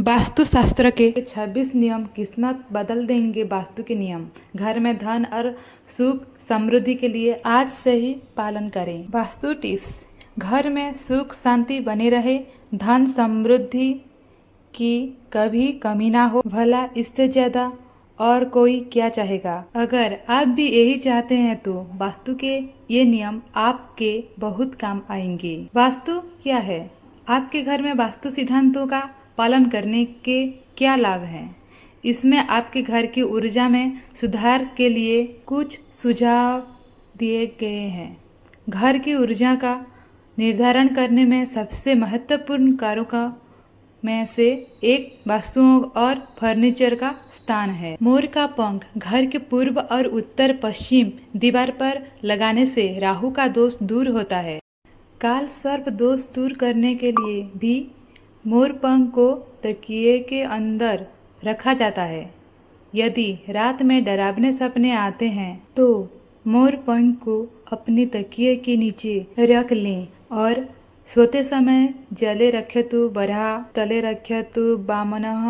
वास्तुशास्त्र के 26 नियम किस्मत बदल देंगे। वास्तु के नियम घर में धन और सुख समृद्धि के लिए आज से ही पालन करें। वास्तु टिप्स, घर में सुख शांति बनी रहे, धन समृद्धि की कभी कमी ना हो, भला इससे ज्यादा और कोई क्या चाहेगा। अगर आप भी यही चाहते हैं तो वास्तु के ये नियम आपके बहुत काम आएंगे। वास्तु क्या है? आपके घर में वास्तु सिद्धांतों का पालन करने के क्या लाभ हैं? इसमें आपके घर की ऊर्जा में सुधार के लिए कुछ सुझाव दिए गए हैं। घर की ऊर्जा का निर्धारण करने में सबसे महत्वपूर्ण कारकों में से एक वास्तुओं और फर्नीचर का स्थान है। मोर का पंख घर के पूर्व और उत्तर पश्चिम दीवार पर लगाने से राहु का दोष दूर होता है। काल सर्प दोष दूर करने के लिए भी मोर पंख को तकिए के अंदर रखा जाता है। यदि रात में डरावने सपने आते हैं तो मोर पंख को अपनी तकिए के नीचे रख लें और सोते समय जले रक्षतु बरहा तले रक्षतु वामनः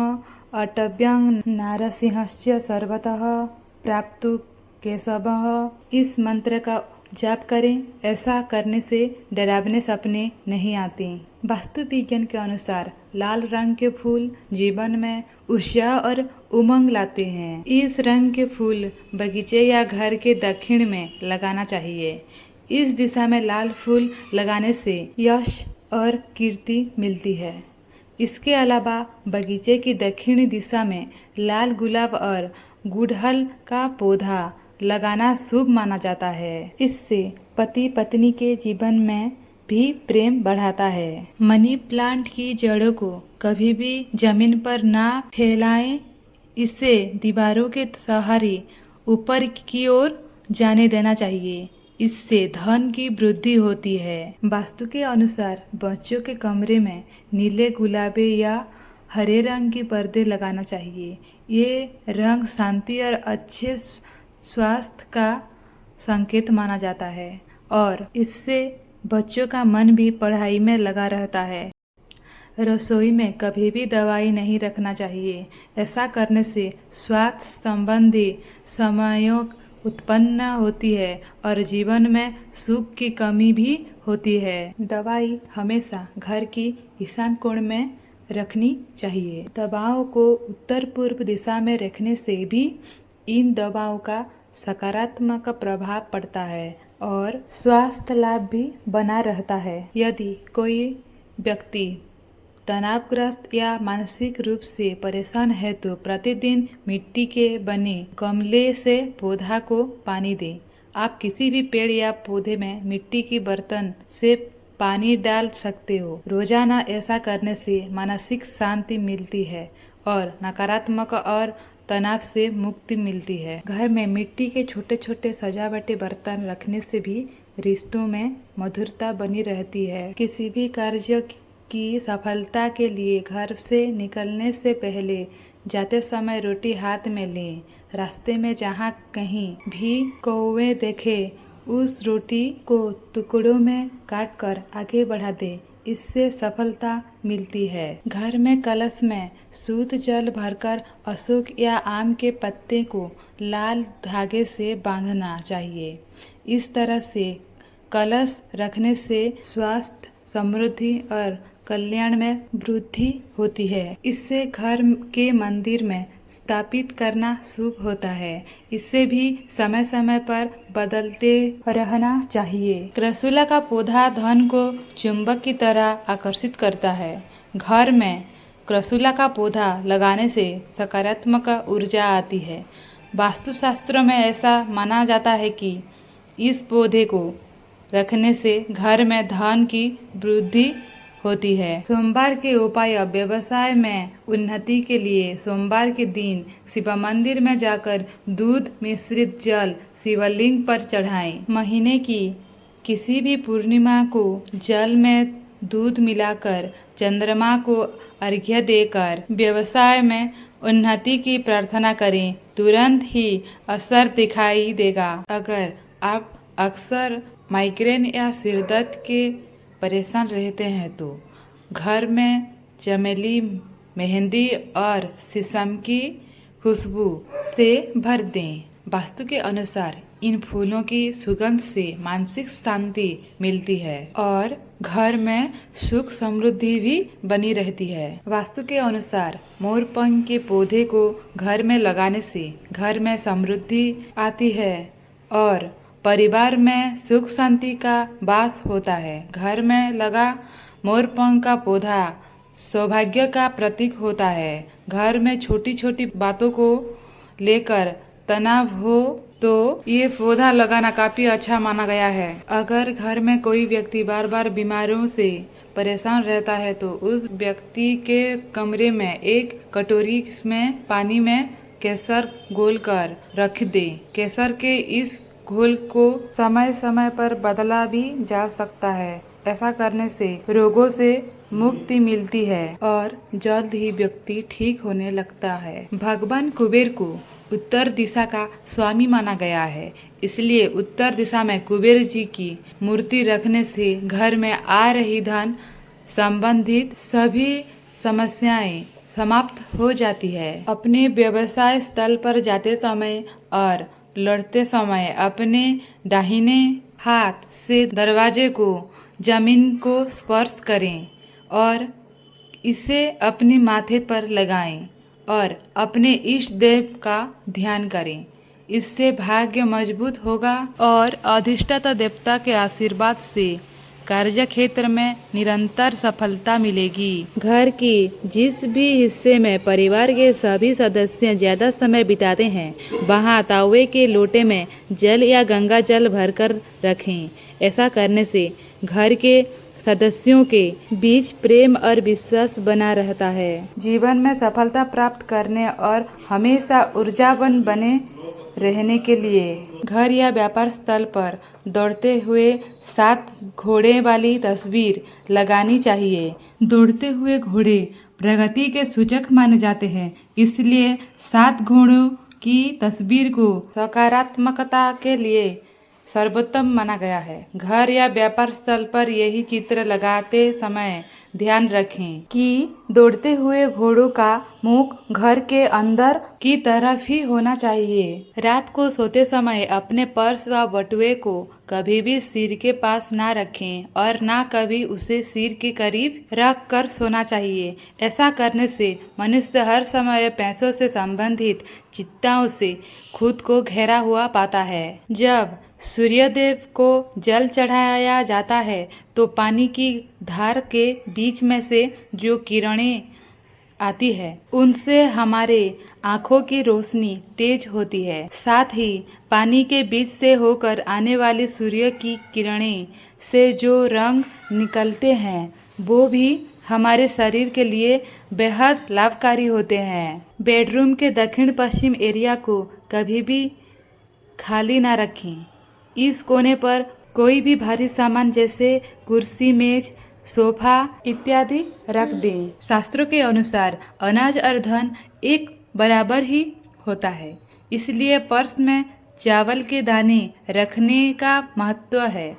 अटव्यं नारसिंहश्च सर्वतः प्राप्तु केशवः इस मंत्र का जाप करें। ऐसा करने से डरावने सपने नहीं आते। वास्तु विज्ञान के अनुसार लाल रंग के फूल जीवन में उत्साह और उमंग लाते हैं। इस रंग के फूल बगीचे या घर के दक्षिण में लगाना चाहिए। इस दिशा में लाल फूल लगाने से यश और कीर्ति मिलती है। इसके अलावा बगीचे की दक्षिणी दिशा में लाल गुलाब और गुड़हल का पौधा लगाना शुभ माना जाता है। इससे पति पत्नी के जीवन में भी प्रेम बढ़ाता है। मनी प्लांट की जड़ों को कभी भी जमीन पर ना फैलाएं। इसे दीवारों के सहारे ऊपर की ओर जाने देना चाहिए। इससे धन की वृद्धि होती है। वास्तु के अनुसार बच्चों के कमरे में नीले गुलाबी या हरे रंग के पर्दे लगाना चाहिए। ये रंग शांति और अच्छे स्वास्थ्य का संकेत माना जाता है और इससे बच्चों का मन भी पढ़ाई में लगा रहता है। रसोई में कभी भी दवाई नहीं रखना चाहिए। ऐसा करने से स्वास्थ्य संबंधी समस्याएं उत्पन्न होती है और जीवन में सुख की कमी भी होती है। दवाई हमेशा घर की ईशान कोण में रखनी चाहिए। दवाओं को उत्तर पूर्व दिशा में रखने से भी इन दवाओं का सकारात्मक प्रभाव पड़ता है और स्वास्थ्य लाभ भी बना रहता है। यदि कोई व्यक्ति तनावग्रस्त या मानसिक रूप से परेशान है तो प्रतिदिन मिट्टी के बने गमले से पौधा को पानी दें। आप किसी भी पेड़ या पौधे में मिट्टी की बर्तन से पानी डाल सकते हो। रोजाना ऐसा करने से मानसिक शांति मिलती है और नकारात्मक और तनाव से मुक्ति मिलती है। घर में मिट्टी के छोटे छोटे सजावटी बर्तन रखने से भी रिश्तों में मधुरता बनी रहती है। किसी भी कार्य की सफलता के लिए घर से निकलने से पहले जाते समय रोटी हाथ में लें। रास्ते में जहाँ कहीं भी कौवे देखे उस रोटी को टुकड़ों में काटकर आगे बढ़ा दे। इससे सफलता मिलती है। घर में कलश में शुद्ध जल भरकर अशोक या आम के पत्ते को लाल धागे से बांधना चाहिए। इस तरह से कलश रखने से स्वास्थ्य समृद्धि और कल्याण में वृद्धि होती है। इससे घर के मंदिर में स्थापित करना शुभ होता है। इससे भी समय समय पर बदलते रहना चाहिए। क्रसुला का पौधा धन को चुंबक की तरह आकर्षित करता है। घर में क्रसुला का पौधा लगाने से सकारात्मक ऊर्जा आती है। वास्तुशास्त्र में ऐसा माना जाता है कि इस पौधे को रखने से घर में धन की वृद्धि होती है। सोमवार के उपाय, व्यवसाय में उन्नति के लिए सोमवार के दिन शिव मंदिर में जाकर दूध मिश्रित जल शिवलिंग पर चढ़ाएं। महीने की किसी भी पूर्णिमा को जल में दूध मिलाकर चंद्रमा को अर्घ्य देकर व्यवसाय में उन्नति की प्रार्थना करें। तुरंत ही असर दिखाई देगा। अगर आप अक्सर माइग्रेन या सिरदर्द के परेशान रहते हैं तो घर में चमेली मेहंदी और शीशम की खुशबू से भर दें। वास्तु के अनुसार इन फूलों की सुगंध से मानसिक शांति मिलती है और घर में सुख समृद्धि भी बनी रहती है। वास्तु के अनुसार मोरपंख के पौधे को घर में लगाने से घर में समृद्धि आती है और परिवार में सुख शांति का वास होता है। घर में लगा मोरपंख का पौधा सौभाग्य का प्रतीक होता है। घर में छोटी छोटी बातों को लेकर तनाव हो तो ये पौधा लगाना काफी अच्छा माना गया है। अगर घर में कोई व्यक्ति बार बार बीमारियों से परेशान रहता है तो उस व्यक्ति के कमरे में एक कटोरी में पानी में केसर घोल कर रख दे। केसर के इस घोल को समय समय पर बदला भी जा सकता है। ऐसा करने से रोगों से मुक्ति मिलती है और जल्द ही व्यक्ति ठीक होने लगता है। भगवान कुबेर को उत्तर दिशा का स्वामी माना गया है, इसलिए उत्तर दिशा में कुबेर जी की मूर्ति रखने से घर में आ रही धन संबंधित सभी समस्याएं समाप्त हो जाती है। अपने व्यवसाय स्थल पर जाते समय और लौटते समय अपने दाहिने हाथ से दरवाजे को जमीन को स्पर्श करें और इसे अपने माथे पर लगाएं और अपने इष्ट देव का ध्यान करें। इससे भाग्य मजबूत होगा और अधिष्ठाता देवता के आशीर्वाद से कार्य क्षेत्र में निरंतर सफलता मिलेगी। घर की जिस भी हिस्से में परिवार के सभी सदस्य ज्यादा समय बिताते हैं वहां तांबे के लोटे में जल या गंगा जल भरकर रखें। ऐसा करने से घर के सदस्यों के बीच प्रेम और विश्वास बना रहता है। जीवन में सफलता प्राप्त करने और हमेशा ऊर्जावान बने रहने के लिए घर या व्यापार स्थल पर दौड़ते हुए 7 घोड़े वाली तस्वीर लगानी चाहिए। दौड़ते हुए घोड़े प्रगति के सूचक माने जाते हैं, इसलिए 7 घोड़ों की तस्वीर को सकारात्मकता के लिए सर्वोत्तम माना गया है। घर या व्यापार स्थल पर यही चित्र लगाते समय ध्यान रखें कि दौड़ते हुए घोड़ों का मुख घर के अंदर की तरफ ही होना चाहिए। रात को सोते समय अपने पर्स व बटुए को कभी भी सिर के पास ना रखें और ना कभी उसे सिर के करीब रख कर सोना चाहिए। ऐसा करने से मनुष्य हर समय पैसों से संबंधित चिंताओं से खुद को घेरा हुआ पाता है। जब सूर्यदेव को जल चढ़ाया जाता है तो पानी की धार के बीच में से जो किरणें आती है उनसे हमारे आँखों की रोशनी तेज होती है। साथ ही पानी के बीच से होकर आने वाली सूर्य की किरणें से जो रंग निकलते हैं वो भी हमारे शरीर के लिए बेहद लाभकारी होते हैं। बेडरूम के दक्षिण पश्चिम एरिया को कभी भी खाली ना रखें। इस कोने पर कोई भी भारी सामान जैसे कुर्सी, मेज, सोफा इत्यादि रख दें। शास्त्रों के अनुसार अनाज और धन एक बराबर ही होता है, इसलिए पर्स में चावल के दाने रखने का महत्व है।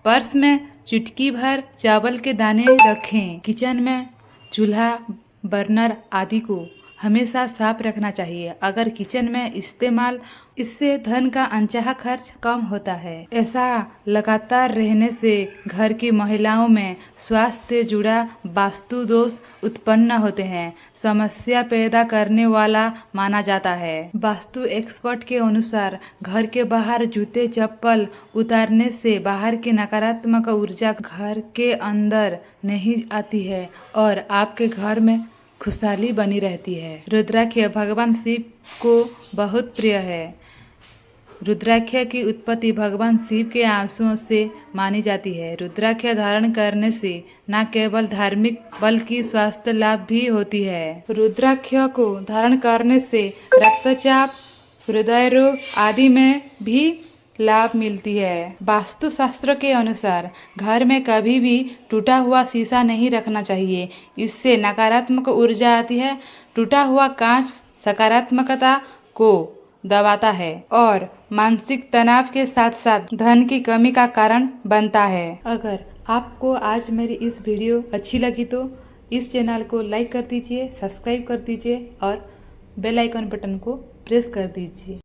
पर्स में चुटकी भर चावल के दाने रखें। किचन में चूल्हा, बर्नर आदि को हमेशा साफ रखना चाहिए। अगर किचन में इस्तेमाल इससे धन का अनचाहा खर्च कम होता है। ऐसा लगातार रहने से घर की महिलाओं में स्वास्थ्य जुड़ा वास्तु दोष उत्पन्न होते हैं, समस्या पैदा करने वाला माना जाता है। वास्तु एक्सपर्ट के अनुसार घर के बाहर जूते चप्पल उतारने से बाहर की नकारात्मक ऊर्जा घर के अंदर नहीं आती है और आपके घर में खुशहाली बनी रहती है। रुद्राक्ष भगवान शिव को बहुत प्रिय है। रुद्राक्ष की उत्पत्ति भगवान शिव के आंसुओं से मानी जाती है। रुद्राक्ष धारण करने से न केवल धार्मिक बल्कि स्वास्थ्य लाभ भी होती है। रुद्राक्ष को धारण करने से रक्तचाप, हृदय रोग आदि में भी लाभ मिलती है। वास्तु शास्त्र के अनुसार घर में कभी भी टूटा हुआ शीशा नहीं रखना चाहिए, इससे नकारात्मक ऊर्जा आती है। टूटा हुआ कांच सकारात्मकता को दबाता है और मानसिक तनाव के साथ साथ धन की कमी का कारण बनता है। अगर आपको आज मेरी इस वीडियो अच्छी लगी तो इस चैनल को लाइक कर दीजिए, सब्सक्राइब कर दीजिए और बेल आइकन बटन को प्रेस कर दीजिए।